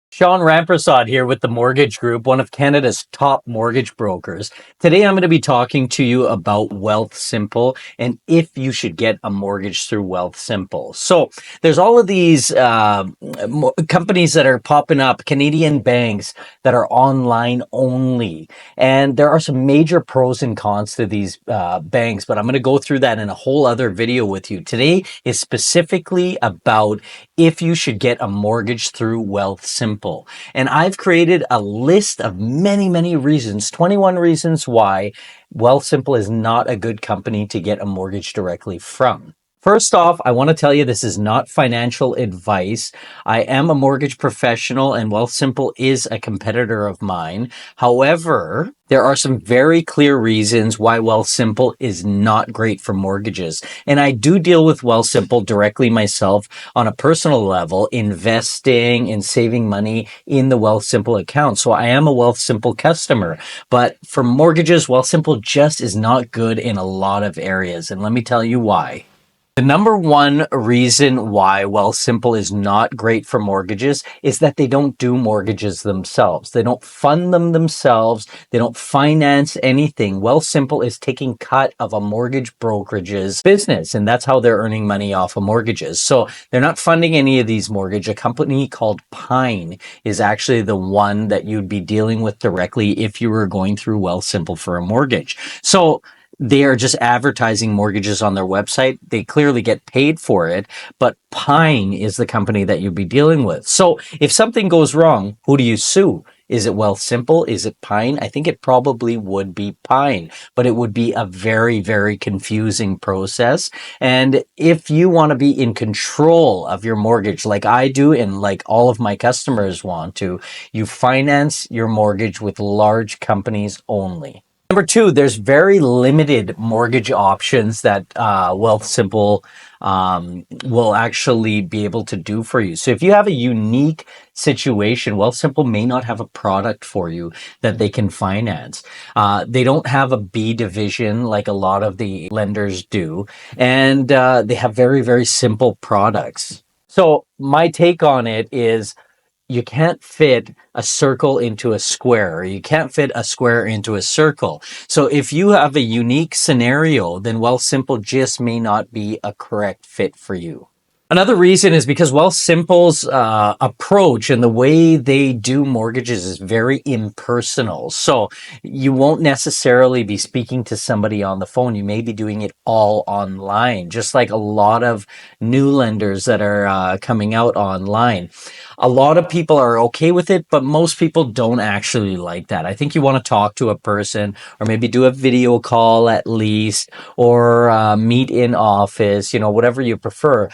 Sean.Rampersaud here with the Mortgage Group, one of Canada's top mortgage brokers. Today I'm going to be talking to you about Wealthsimple and if you should get a mortgage through Wealthsimple. So there's all of these companies that are popping up, Canadian banks that are online only. And there are some major pros and cons to these banks, but I'm going to go through that in a whole other video with you. Today is specifically about if you should get a mortgage through Wealthsimple. And I've created a list of many reasons, 21 reasons why Wealthsimple is not a good company to get a mortgage directly from. First off, I want to tell you this is not financial advice. I am a mortgage professional and Wealthsimple is a competitor of mine. However, there are some very clear reasons why Wealthsimple is not great for mortgages. And I do deal with Wealthsimple directly myself on a personal level, investing and saving money in the Wealthsimple account. So I am a Wealthsimple customer. But for mortgages, Wealthsimple just is not good in a lot of areas. And let me tell you why. The number one reason why Wealthsimple is not great for mortgages is that they don't do mortgages themselves. They don't fund them themselves. They don't finance anything. Wealthsimple is taking cut of a mortgage brokerage's business, and that's how they're earning money off of mortgages. So they're not funding any of these mortgages. A company called Pine is actually the one that you'd be dealing with directly if you were going through Wealthsimple for a mortgage. So they are just advertising mortgages on their website. They clearly get paid for it, but Pine is the company that you'd be dealing with. So if something goes wrong, who do you sue? Is it Wealthsimple? Is it Pine? I think it probably would be Pine, but it would be a very confusing process. And if you want to be in control of your mortgage like I do and like all of my customers want to, you finance your mortgage with large companies only. Number two, there's very limited mortgage options that Wealthsimple will actually be able to do for you. So if you have a unique situation, Wealthsimple may not have a product for you that they can finance. They don't have a B division like a lot of the lenders do, and they have very simple products. So my take on it is, you can't fit a circle into a square, or you can't fit a square into a circle. So if you have a unique scenario, then Wealthsimple just may not be a correct fit for you. Another reason is because Wealthsimple's approach and the way they do mortgages is very impersonal. So you won't necessarily be speaking to somebody on the phone. You may be doing it all online, just like a lot of new lenders that are coming out online. A lot of people are okay with it, but most people don't actually like that. I think you want to talk to a person, or maybe do a video call at least, or meet in office, whatever you prefer.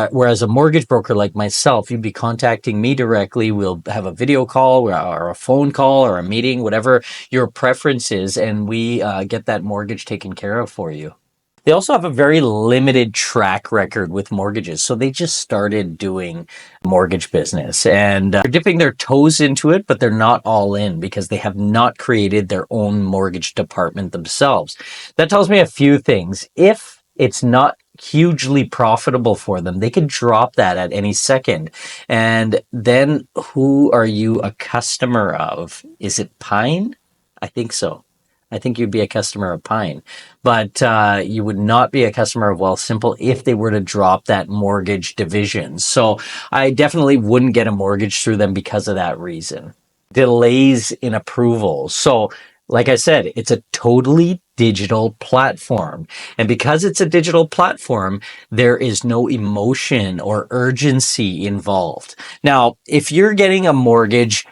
Whereas a mortgage broker like myself, you'd be contacting me directly. We'll have a video call or a phone call or a meeting, whatever your preference is, and we get that mortgage taken care of for you. They also have a very limited track record with mortgages. So they just started doing mortgage business, and they're dipping their toes into it, but they're not all in because they have not created their own mortgage department themselves. That tells me a few things. If it's not hugely profitable for them, they could drop that at any second. And then who are you a customer of? Is it Pine? I think so. I think you'd be a customer of Pine, but you would not be a customer of Wealthsimple if they were to drop that mortgage division. So I definitely wouldn't get a mortgage through them because of that reason. Delays in approval. So like I said, it's a totally digital platform. And because it's a digital platform, there is no emotion or urgency involved. Now, if you're getting a mortgage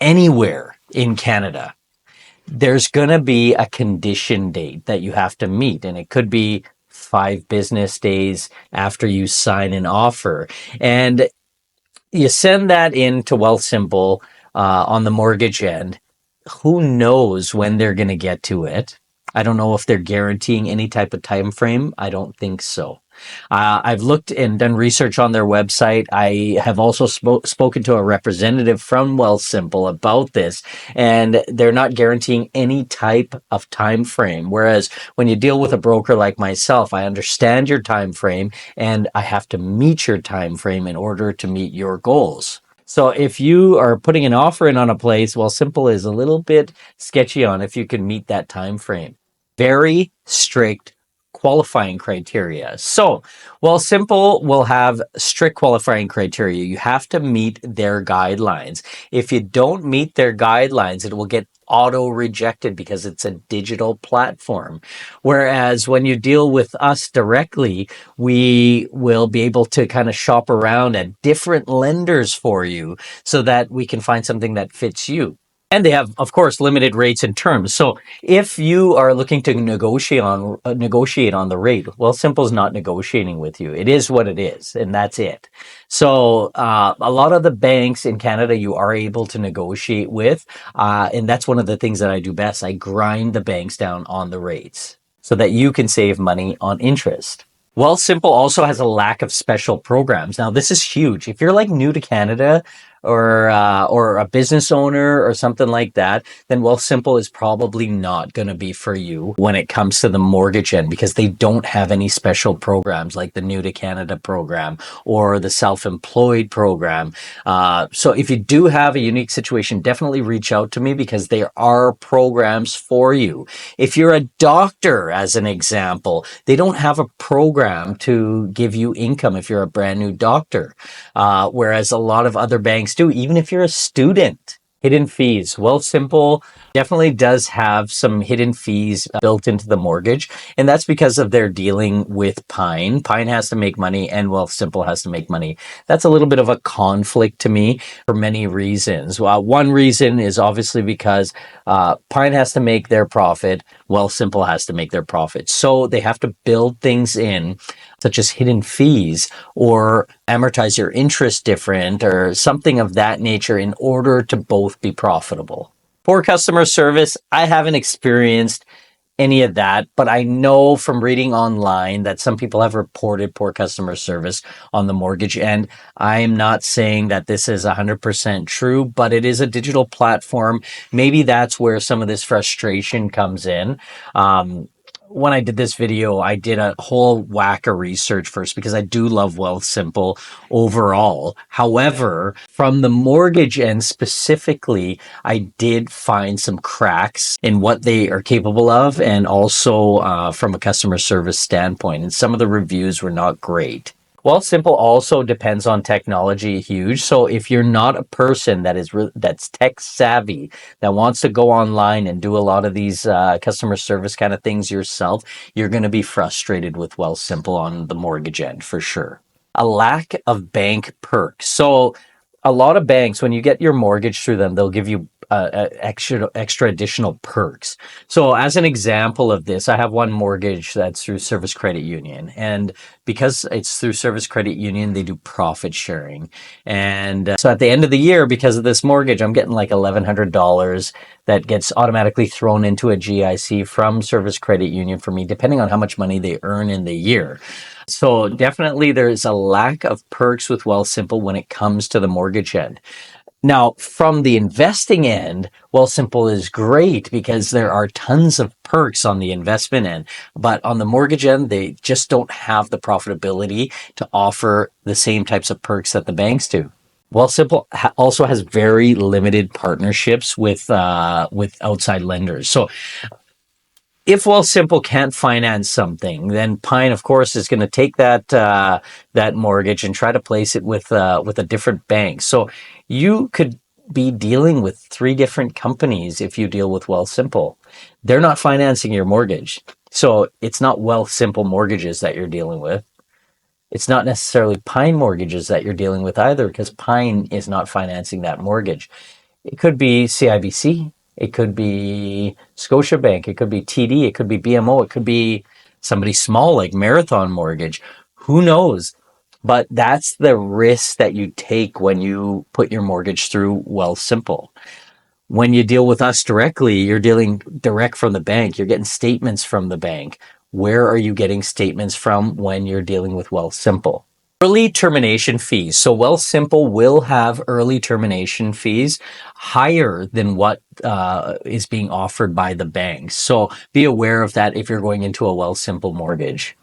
anywhere in Canada, there's going to be a condition date that you have to meet, and it could be 5 business days after you sign an offer. And you send that in to Wealthsimple on the mortgage end. Who knows when they're going to get to it? I don't know if they're guaranteeing any type of time frame. I don't think so. I've looked and done research on their website. I have also spoken to a representative from Wealthsimple about this, and they're not guaranteeing any type of time frame. Whereas when you deal with a broker like myself, I understand your time frame, and I have to meet your time frame in order to meet your goals. So if you are putting an offer in on a place, Wealthsimple is a little bit sketchy on if you can meet that time frame. Very strict qualifying criteria. So Wealthsimple will have strict qualifying criteria. You have to meet their guidelines. If you don't meet their guidelines, it will get auto rejected because it's a digital platform. Whereas when you deal with us directly, we will be able to kind of shop around at different lenders for you so that we can find something that fits you. And they have, of course, limited rates and terms. So if you are looking to negotiate on the rate, Simple's not negotiating with you. It is what it is, and that's it. So a lot of the banks in Canada you are able to negotiate with, and that's one of the things that I do best. I grind the banks down on the rates so that you can save money on interest. Wealthsimple also has a lack of special programs. Now, this is huge. If you're like new to Canada or a business owner or something like that, then Wealthsimple is probably not going to be for you when it comes to the mortgage end because they don't have any special programs like the New to Canada program or the self-employed program. So if you do have a unique situation, definitely reach out to me because there are programs for you. If you're a doctor, as an example, they don't have a program to give you income if you're a brand new doctor, whereas a lot of other banks do, even if you're a student. Hidden fees. Wealthsimple definitely does have some hidden fees built into the mortgage, and that's because of their dealing with Pine. Pine has to make money and Wealthsimple has to make money. That's a little bit of a conflict to me for many reasons. One reason is obviously because Pine has to make their profit, Wealthsimple has to make their profit. So they have to build things in, such as hidden fees or amortize your interest different or something of that nature in order to both be profitable. Poor customer service, I haven't experienced any of that, but I know from reading online that some people have reported poor customer service on the mortgage end. I am not saying that this is 100% true, but it is a digital platform. Maybe that's where some of this frustration comes in. When I did this video, I did a whole whack of research first because I do love Wealthsimple overall. However, from the mortgage end specifically, I did find some cracks in what they are capable of and also from a customer service standpoint. And some of the reviews were not great. Wealthsimple also depends on technology huge. So if you're not a person that's tech savvy, that wants to go online and do a lot of these customer service kind of things yourself, you're going to be frustrated with Wealthsimple on the mortgage end for sure. A lack of bank perks. So a lot of banks, when you get your mortgage through them, they'll give you extra additional perks. So as an example of this, I have one mortgage that's through Service Credit Union. And because it's through Service Credit Union, they do profit sharing. And so at the end of the year, because of this mortgage, I'm getting like $1,100 that gets automatically thrown into a GIC from Service Credit Union for me, depending on how much money they earn in the year. So definitely there's a lack of perks with Wealthsimple when it comes to the mortgage end. Now, from the investing end, Wealthsimple is great because there are tons of perks on the investment end. But on the mortgage end, they just don't have the profitability to offer the same types of perks that the banks do. Wealthsimple also has very limited partnerships with outside lenders. So if Wealthsimple can't finance something, then Pine, of course, is going to take that mortgage and try to place it with a different bank. So you could be dealing with 3 different companies if you deal with Wealthsimple. They're not financing your mortgage, so it's not Wealthsimple mortgages that you're dealing with. It's not necessarily Pine mortgages that you're dealing with either, because Pine is not financing that mortgage. It could be CIBC. It could be Scotiabank. It could be TD. It could be BMO. It could be somebody small like Marathon Mortgage. Who knows? But that's the risk that you take when you put your mortgage through Wealthsimple. When you deal with us directly, you're dealing direct from the bank. You're getting statements from the bank. Where are you getting statements from when you're dealing with Wealthsimple? Early termination fees. So Wealthsimple will have early termination fees higher than what is being offered by the banks. So be aware of that if you're going into a Wealthsimple mortgage.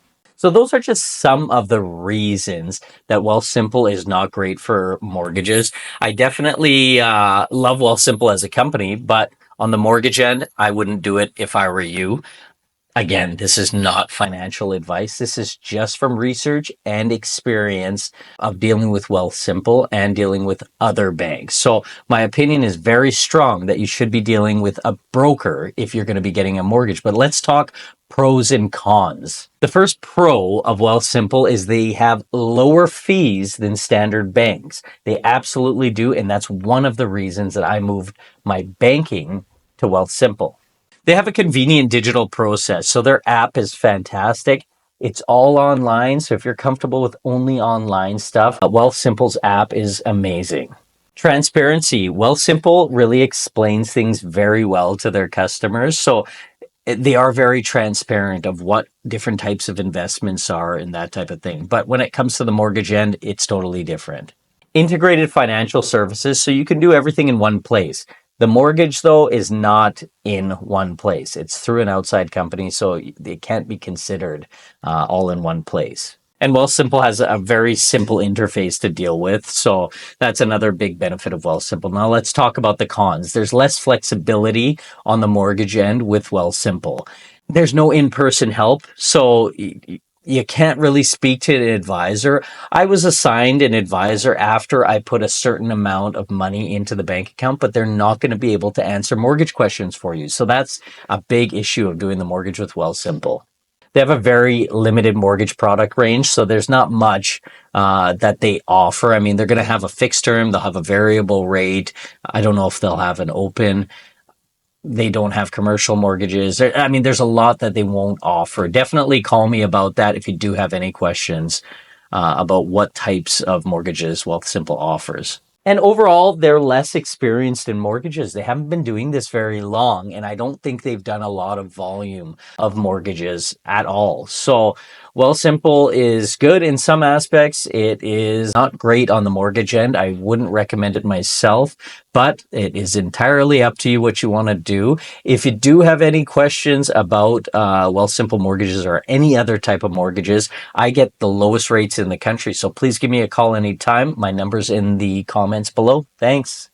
So those are just some of the reasons that Wealthsimple is not great for mortgages. I definitely love Wealthsimple as a company, but on the mortgage end, I wouldn't do it if I were you. Again, this is not financial advice. This is just from research and experience of dealing with Wealthsimple and dealing with other banks. So my opinion is very strong that you should be dealing with a broker if you're going to be getting a mortgage. But let's talk pros and cons. The first pro of Wealthsimple is they have lower fees than standard banks. They absolutely do. And that's one of the reasons that I moved my banking to Wealthsimple. They have a convenient digital process. So their app is fantastic. It's all online. So if you're comfortable with only online stuff, Wealthsimple's app is amazing. Transparency. Wealthsimple really explains things very well to their customers. So they are very transparent of what different types of investments are and that type of thing. But when it comes to the mortgage end, it's totally different. Integrated financial services, so you can do everything in one place. The mortgage, though, is not in one place. It's through an outside company, so it can't be considered all in one place. And Wealthsimple has a very simple interface to deal with, so that's another big benefit of Wealthsimple. Now let's talk about the cons. There's less flexibility on the mortgage end with Wealthsimple. There's no in-person help, so you can't really speak to an advisor. I was assigned an advisor after I put a certain amount of money into the bank account, but they're not going to be able to answer mortgage questions for you. So that's a big issue of doing the mortgage with Wealthsimple. They have a very limited mortgage product range, so there's not much that they offer. I mean, they're going to have a fixed term, they'll have a variable rate. I don't know if they'll have an open. They don't have commercial mortgages. I mean, there's a lot that they won't offer. Definitely call me about that if you do have any questions about what types of mortgages Wealthsimple offers. And overall, they're less experienced in mortgages. They haven't been doing this very long, and I don't think they've done a lot of volume of mortgages at all. So Wealthsimple is good in some aspects. It is not great on the mortgage end. I wouldn't recommend it myself, but it is entirely up to you what you want to do. If you do have any questions about Wealthsimple mortgages or any other type of mortgages, I get the lowest rates in the country. So please give me a call anytime. My number's in the comments below. Thanks.